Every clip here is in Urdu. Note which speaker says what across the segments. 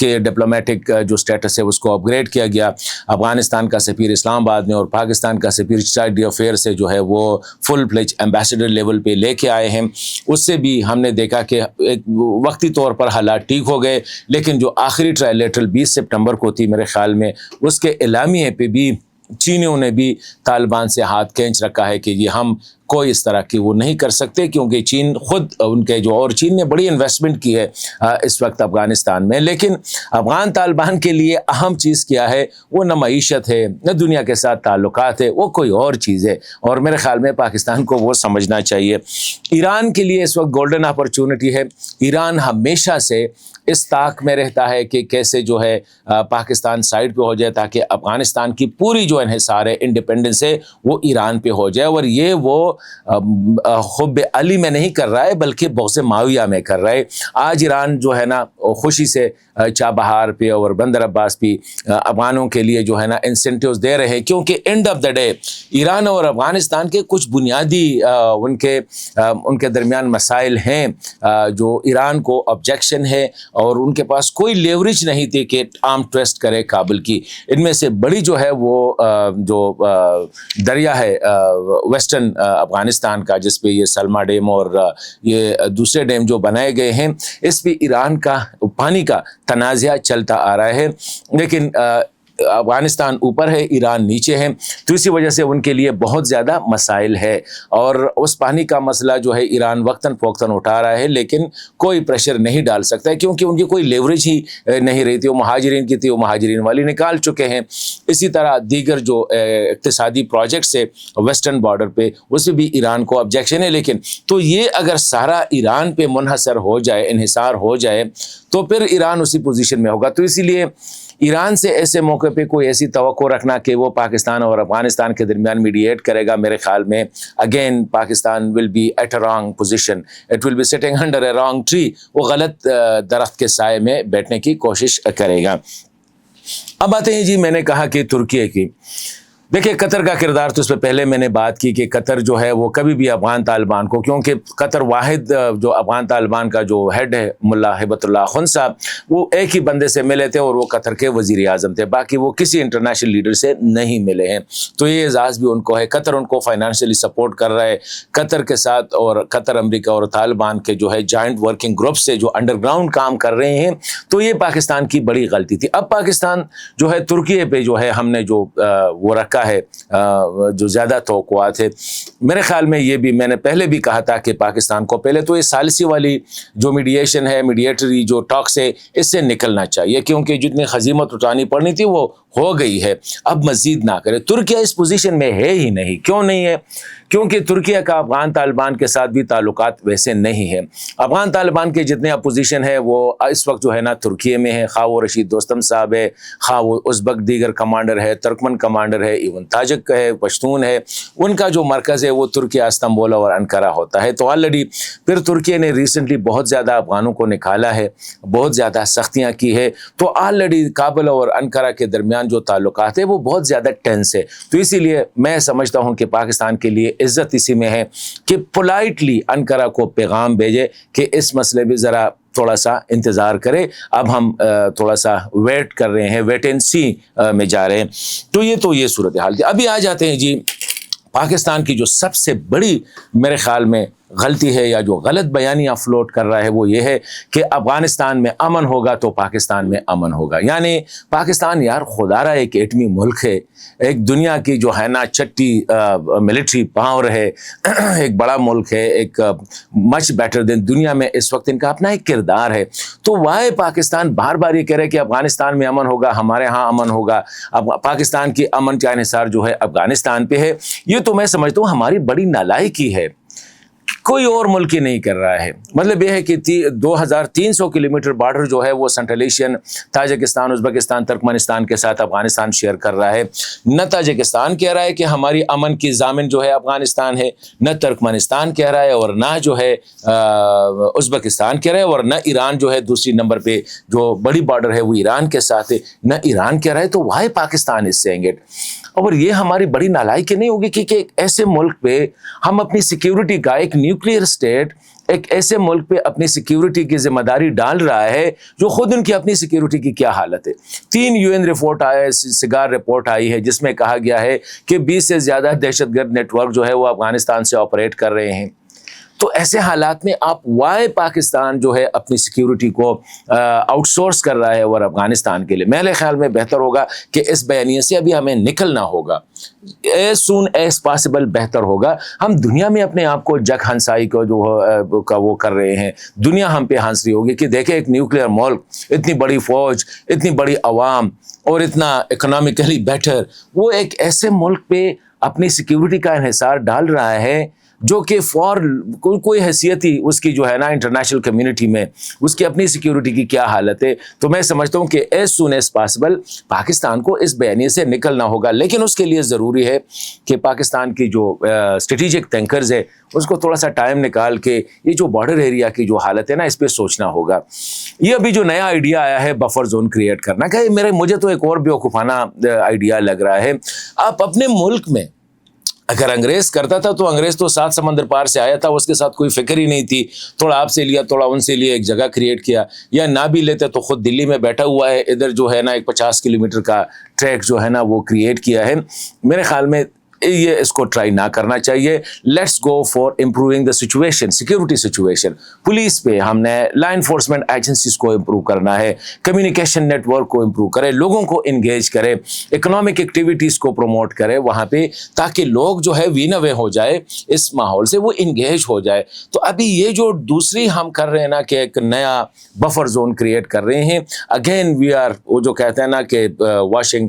Speaker 1: کے ڈپلومیٹک جو اسٹیٹس ہے اس کو اپ گریڈ کیا گیا. افغانستان کا سفیر اسلام آباد میں اور پاکستان کا سفیر اسٹیٹ افیئر سے جو ہے وہ فل پلیج ایمبیسڈر لیول پہ لے کے آئے ہیں. اس سے بھی ہم نے دیکھا کہ ایک وقتی طور پر حالات ٹھیک ہو گئے، لیکن جو آخری ٹرائلیٹرل 20 سپٹمبر کو تھی میرے خیال میں، اس کے اعلامیے پہ بھی چینیوں نے بھی طالبان سے ہاتھ کھینچ رکھا ہے کہ یہ ہم کوئی اس طرح کی وہ نہیں کر سکتے، کیونکہ چین خود ان کے جو، اور چین نے بڑی انویسٹمنٹ کی ہے اس وقت افغانستان میں. لیکن افغان طالبان کے لیے اہم چیز کیا ہے؟ وہ نہ معیشت ہے، نہ دنیا کے ساتھ تعلقات ہے، وہ کوئی اور چیز ہے. اور میرے خیال میں پاکستان کو وہ سمجھنا چاہیے. ایران کے لیے اس وقت گولڈن اپرچونٹی ہے. ایران ہمیشہ سے اس طاق میں رہتا ہے کہ کیسے جو ہے پاکستان سائڈ پہ ہو جائے، تاکہ افغانستان کی پوری جو انحصار ہے، انڈیپینڈنس ہے، وہ ایران پہ ہو جائے. اور یہ وہ حب علی میں نہیں کر رہا ہے، بلکہ بغض معاویہ میں کر رہا ہے. آج ایران جو ہے نا خوشی سے چابہار پہ اور بندر عباس پہ افغانوں کے لیے جو ہے نا انسینٹیوز دے رہے ہیں، کیونکہ and of the day Iran اور افغانستان کے کچھ بنیادی ان کے درمیان مسائل ہیں جو ایران کو آبجیکشن ہے، اور ان کے پاس کوئی لیوریج نہیں تھی کہ آرم ٹویسٹ کرے کابل کی. ان میں سے بڑی جو ہے وہ جو دریا ہے ویسٹرن افغانستان کا، جس پہ یہ سلما ڈیم اور یہ دوسرے ڈیم جو بنائے گئے ہیں، اس پہ ایران کا پانی کا تنازع چلتا آ رہا ہے. لیکن افغانستان اوپر ہے، ایران نیچے ہے، تو اسی وجہ سے ان کے لیے بہت زیادہ مسائل ہے. اور اس پانی کا مسئلہ جو ہے ایران وقتاً فوقتاً اٹھا رہا ہے، لیکن کوئی پریشر نہیں ڈال سکتا ہے، کیونکہ ان کی کوئی لیوریج ہی نہیں رہی تھی. وہ مہاجرین کی تھی، وہ مہاجرین والی نکال چکے ہیں. اسی طرح دیگر جو اقتصادی پروجیکٹس ہے ویسٹرن بارڈر پہ، اس میں بھی ایران کو آبجیکشن ہے. لیکن تو یہ اگر سارا ایران پہ منحصر ہو جائے، انحصار ہو جائے، تو پھر ایران اسی پوزیشن میں ہوگا. تو اسی لیے ایران سے ایسے موقع پہ کوئی ایسی توقع رکھنا کہ وہ پاکستان اور افغانستان کے درمیان میڈییٹ کرے گا، میرے خیال میں again Pakistan will be at a wrong position, it will be sitting under a wrong tree. وہ غلط درخت کے سائے میں بیٹھنے کی کوشش کرے گا. اب آتے ہیں جی، میں نے کہا کہ ترکیے کی. دیکھیں قطر کا کردار، تو اس پہ پہلے میں نے بات کی کہ قطر جو ہے وہ کبھی بھی افغان طالبان کو، کیونکہ قطر واحد جو افغان طالبان کا جو ہیڈ ہے ملا ہیبت اللہ خن صاحب، وہ ایک ہی بندے سے ملے تھے اور وہ قطر کے وزیر اعظم تھے، باقی وہ کسی انٹرنیشنل لیڈر سے نہیں ملے ہیں. تو یہ اعزاز بھی ان کو ہے. قطر ان کو فائنانشلی سپورٹ کر رہا ہے. قطر کے ساتھ اور قطر، امریکہ اور طالبان کے جو ہے جوائنٹ ورکنگ گروپ سے جو انڈر گراؤنڈ کام کر رہے ہیں. تو یہ پاکستان کی بڑی غلطی تھی. اب پاکستان جو ہے ترکیے پہ جو ہے ہم نے جو وہ رکھا ہے جو زیادہ توقعات ہے، میرے خیال میں یہ بھی میں نے پہلے بھی کہا تھا کہ پاکستان کو پہلے تو یہ ثالثی والی جو میڈییشن ہے، میڈییٹری جو ٹاکس ہے، اس سے نکلنا چاہیے، کیونکہ جتنی خزیمت اٹھانی پڑنی تھی وہ ہو گئی ہے. اب مزید نہ کرے. ترکیہ اس پوزیشن میں ہے ہی نہیں. کیوں نہیں ہے؟ کیونکہ ترکیہ کا افغان طالبان کے ساتھ بھی تعلقات ویسے نہیں ہیں. افغان طالبان کے جتنے اپوزیشن ہے وہ اس وقت جو ہے نا ترکیے میں ہے، خواہ وہ رشید دوستم صاحب ہے، خواہ وہ ازبک دیگر کمانڈر ہے، ترکمن کمانڈر ہے، ایون تاجک ہے، پشتون ہے. ان کا جو مرکز ہے وہ ترکیہ، استنبول اور انقرہ ہوتا ہے. تو آلریڈی پھر ترکیہ نے ریسنٹلی بہت زیادہ افغانوں کو نکالا ہے، بہت زیادہ سختیاں کی ہے. تو آلریڈی کابل اور انقرہ کے درمیان جو تعلقات ہے وہ بہت زیادہ ٹینس ہے. تو اسی لیے میں سمجھتا ہوں کہ پاکستان کے لیے عزت اسی میں ہے کہ پولائٹلی انقرہ کو پیغام بھیجے کہ اس مسئلے میں ذرا تھوڑا سا انتظار کرے. اب ہم تھوڑا سا ویٹ کر رہے ہیں، ویٹ اینڈ سی میں جا رہے ہیں. تو یہ صورتحال تھی. ابھی آ جاتے ہیں جی پاکستان کی جو سب سے بڑی میرے خیال میں غلطی ہے یا جو غلط بیانیاں فلوٹ کر رہا ہے، وہ یہ ہے کہ افغانستان میں امن ہوگا تو پاکستان میں امن ہوگا. یعنی پاکستان یار خدا را ایک ایٹمی ملک ہے، ایک دنیا کی جو ہے نا چھٹی ملٹری پاور ہے، ایک بڑا ملک ہے، ایک مچ بیٹر دین دنیا میں اس وقت ان کا اپنا ایک کردار ہے. تو وائی پاکستان بار بار یہ کہہ رہے کہ افغانستان میں امن ہوگا، ہمارے ہاں امن ہوگا. اب پاکستان کی امن کا انحصار جو ہے افغانستان پہ ہے. یہ تو میں سمجھتا ہوں ہماری بڑی نالائکی ہے، کوئی اور ملک ہی نہیں کر رہا ہے. مطلب یہ ہے کہ 2300 کلومیٹر بارڈر جو ہے وہ سینٹرل ایشین تاجکستان، ازبکستان، ترکمنستان کے ساتھ افغانستان شیئر کر رہا ہے. نہ تاجکستان کہہ رہا ہے کہ ہماری امن کی ضامن جو ہے افغانستان ہے، نہ ترکمنستان کہہ رہا ہے، اور نہ جو ہے ازبکستان کہہ رہا ہے، اور نہ ایران جو ہے دوسری نمبر پہ جو بڑی بارڈر ہے وہ ایران کے ساتھ ہے، نہ ایران کہہ رہا ہے. تو why Pakistan is seeing it. اور یہ ہماری بڑی نالائکی نہیں ہوگی کہ ایک ایسے ملک پہ ہم اپنی سیکیورٹی کا، ایک نیوکلیئر اسٹیٹ ایک ایسے ملک پہ اپنی سیکیورٹی کی ذمہ داری ڈال رہا ہے جو خود ان کی اپنی سیکیورٹی کی کیا حالت ہے۔ 3 UN رپورٹ آئے، سگار رپورٹ آئی ہے جس میں کہا گیا ہے کہ 20 سے زیادہ دہشت گرد نیٹ ورک جو ہے وہ افغانستان سے آپریٹ کر رہے ہیں۔ تو ایسے حالات میں آپ وائی پاکستان جو ہے اپنی سیکیورٹی کو آؤٹ سورس کر رہا ہے اور افغانستان کے لیے؟ میرے خیال میں بہتر ہوگا کہ اس بیانیے سے ابھی ہمیں نکلنا ہوگا، ایز سون ایز پاسبل بہتر ہوگا۔ ہم دنیا میں اپنے آپ کو جگ ہنسائی کو جو وہ کر رہے ہیں، دنیا ہم پہ ہنس رہی ہوگی کہ دیکھیں ایک نیوکلیئر ملک، اتنی بڑی فوج، اتنی بڑی عوام اور اتنا اکنامکلی بیٹر، وہ ایک ایسے ملک پہ اپنی سیکیورٹی کا انحصار ڈال رہا ہے جو کہ فور کوئی حیثیت ہی اس کی جو ہے نا انٹرنیشنل کمیونٹی میں اس کی اپنی سیکیورٹی کی کیا حالت ہے۔ تو میں سمجھتا ہوں کہ as soon as possible Pakistan کو اس بیانیے سے نکلنا ہوگا، لیکن اس کے لیے ضروری ہے کہ پاکستان کی جو اسٹریٹجک تھنکرز ہے اس کو تھوڑا سا ٹائم نکال کے یہ جو بارڈر ایریا کی جو حالت ہے نا اس پہ سوچنا ہوگا۔ یہ ابھی جو نیا آئیڈیا آیا ہے بفر زون کریٹ کرنا، کہ مجھے تو ایک اور بیوقوفانہ آئیڈیا لگ رہا ہے۔ آپ اپنے ملک میں، اگر انگریز کرتا تھا تو انگریز تو 7 سمندر پار سے آیا تھا، اس کے ساتھ کوئی فکر ہی نہیں تھی، تھوڑا آپ سے لیا تھوڑا ان سے لیا، ایک جگہ کریٹ کیا، یا نہ بھی لیتے تو خود دلی میں بیٹھا ہوا ہے، ادھر جو ہے نا ایک 50 کلومیٹر کا ٹریک جو ہے نا وہ کریٹ کیا ہے۔ میرے خیال میں یہ اس کو ٹرائی نہ کرنا چاہیے۔ Let's go for improving the situation, security situation. Police پہ ہم نے لا انفورسمنٹ ایجنسیز کو امپروو کرنا ہے، کمیونیکیشن نیٹ ورک کو امپروو کرے، لوگوں کو انگیج کرے، اکنامک ایکٹیویٹیز کو پروموٹ کرے وہاں پہ، تاکہ لوگ جو ہے وین اوے ہو جائے اس ماحول سے، وہ انگیج ہو جائے۔ تو ابھی یہ جو دوسری ہم کر رہے ہیں نا کہ ایک نیا بفر زون کریٹ کر رہے ہیں، اگین وی آر، وہ جو کہتے ہیں نا کہ واشنگ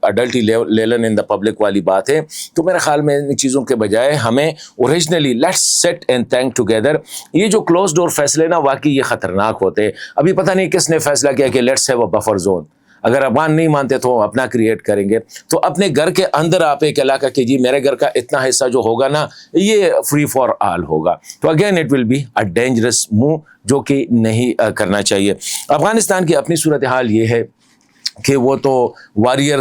Speaker 1: اڈلٹی لیلن ان دا پبلک والی بات ہے۔ تو میرے خیال میں ان چیزوں کے بجائے ہمیں originally let's sit and think together. یہ جو کلوز ڈور فیصلے نا واقعی یہ خطرناک ہوتے ہیں۔ ابھی پتہ نہیں کس نے فیصلہ کیا کہ let's have a buffer zone, اگر افغان نہیں مانتے تو اپنا کریٹ کریں گے۔ تو اپنے گھر کے اندر آپ ایک علاقہ کہ جی میرے گھر کا اتنا حصہ جو ہوگا نا یہ فری فار آل ہوگا، تو again it will be a dangerous move جو کہ نہیں کرنا چاہیے۔ افغانستان کی اپنی صورتحال یہ ہے کہ وہ تو واریر،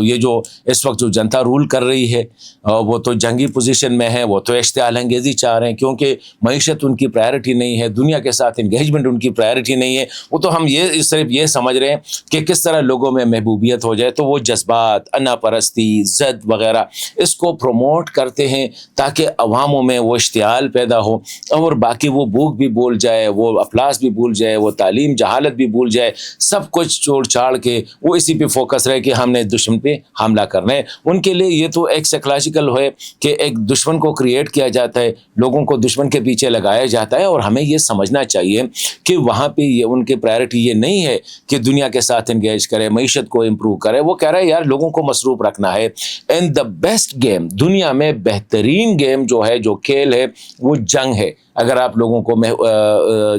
Speaker 1: یہ جو اس وقت جو جنتا رول کر رہی ہے وہ تو جنگی پوزیشن میں ہے، وہ تو اشتعال انگیزی چاہ رہے ہیں، کیونکہ معیشت ان کی پرائرٹی نہیں ہے، دنیا کے ساتھ انگیجمنٹ ان کی پرائرٹی نہیں ہے۔ وہ تو ہم یہ صرف یہ سمجھ رہے ہیں کہ کس طرح لوگوں میں محبوبیت ہو جائے، تو وہ جذبات، انا پرستی، زد وغیرہ اس کو پروموٹ کرتے ہیں تاکہ عواموں میں وہ اشتعال پیدا ہو، اور باقی وہ بھوک بھی بھول جائے، وہ افلاس بھی بھول جائے، وہ تعلیم جہالت بھی بھول جائے، سب کچھ چھوڑ چھاڑ کے وہ اسی پہ فوکس رہے کہ ہم نے دشمن پہ حملہ کرنا ہے۔ ان کے لیے یہ تو ایک سائیکولوجیکل ہے کہ ایک دشمن کو کریٹ کیا جاتا ہے، لوگوں کو دشمن کے پیچھے لگایا جاتا ہے، اور ہمیں یہ سمجھنا چاہیے کہ وہاں پہ یہ ان کے پرائرٹی یہ نہیں ہے کہ دنیا کے ساتھ انگیج کرے، معیشت کو امپروو کرے۔ وہ کہہ رہے ہیں یار لوگوں کو مصروف رکھنا ہے۔ اینڈ دا بیسٹ گیم، دنیا میں بہترین گیم جو ہے، جو کھیل ہے، وہ جنگ ہے۔ اگر آپ لوگوں کو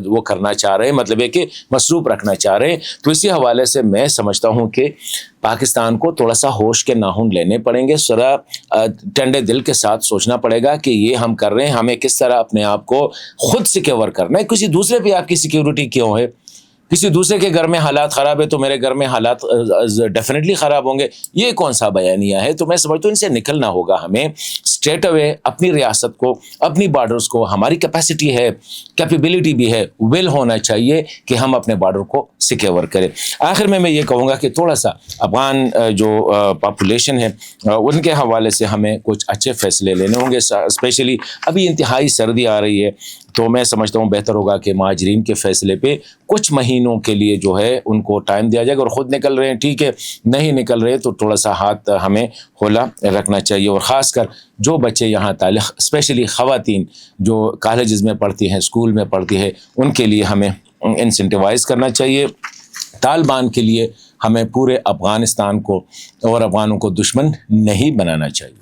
Speaker 1: وہ کرنا چاہ رہے ہیں، مطلب ہے کہ مصروف رکھنا چاہ رہے ہیں، تو اسی حوالے سے میں سمجھتا ہوں کہ پاکستان کو تھوڑا سا ہوش کے ناخن لینے پڑیں گے، ذرا ٹھنڈے دل کے ساتھ سوچنا پڑے گا کہ یہ ہم کر رہے ہیں، ہمیں کس طرح اپنے آپ کو خود سیکیور کرنا ہے۔ کسی دوسرے پہ آپ کی سیکیورٹی کیوں ہے؟ کسی دوسرے کے گھر میں حالات خراب ہے تو میرے گھر میں حالات ڈیفینیٹلی خراب ہوں گے، یہ کون سا بیانیہ ہے؟ تو میں سمجھتا ہوں ان سے نکلنا ہوگا ہمیں اسٹریٹ اوے۔ اپنی ریاست کو، اپنی بارڈرز کو، ہماری کیپیسٹی ہے، کیپیبلٹی بھی ہے، ول ہونا چاہیے کہ ہم اپنے بارڈر کو سیکیور کریں۔ آخر میں یہ کہوں گا کہ تھوڑا سا افغان جو پاپولیشن ہے ان کے حوالے سے ہمیں کچھ اچھے فیصلے لینے ہوں گے، اسپیشلی ابھی انتہائی سردی آ رہی ہے، تو میں سمجھتا ہوں بہتر ہوگا کہ مہاجرین کے فیصلے پہ کچھ مہینوں کے لیے جو ہے ان کو ٹائم دیا جائے گا، اور خود نکل رہے ہیں ٹھیک ہے، نہیں نکل رہے تو تھوڑا سا ہاتھ ہمیں ہولا رکھنا چاہیے۔ اور خاص کر جو بچے یہاں تعلق، اسپیشلی خواتین جو کالجز میں پڑھتی ہیں، اسکول میں پڑھتی ہے، ان کے لیے ہمیں انسینٹیوائز کرنا چاہیے۔ طالبان کے لیے ہمیں پورے افغانستان کو اور افغانوں کو دشمن نہیں بنانا چاہیے۔